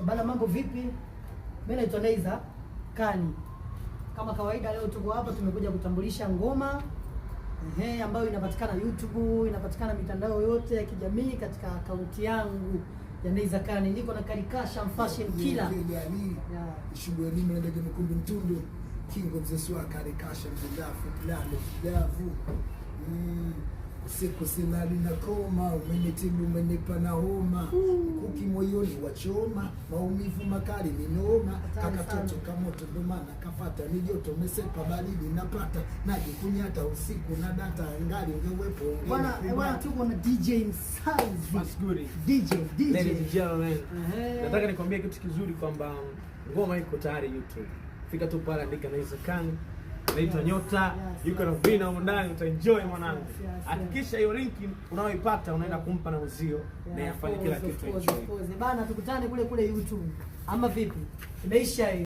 Bana, mambo vipi? Mimi naitwa Neiza Kani. Kama kawaida leo tuko hapa tumekuja kutambulisha ngoma ambayo inapatikana YouTube, inapatikana mitandao yote ya kijamii katika akaunti yangu ya Neiza Kani. Niko na Karikasha Fashion Killer. Shughuli mimi na ndege mkundu mtundu. King of the Swag Karikasha mdafu. Siku silali na koma, umenitibu umenipa na homa, kuki moyoni wachoma, maumivu makali ni noma, kakatoto kamoto ndo maana kafata, ni joto mesepa baridi napata, najikunyata usiku na data ngali ungewepo. Bwana tuko na DJ Msazi. What's good? DJ. Ladies and gentlemen. Nataka nikwambie kitu kizuri kwamba ngoma iko tayari YouTube. Fika tu pale, andika Neiza Kani. Naitwa Nyota, yuko na vina huko ndani, utaenjoy mwanangu. Hakikisha hiyo linki unaoipata unaenda kumpa na uzio na yafanye kila kitu enjoy. Bana, tukutane kule YouTube. Ama vipi? Imeisha hii.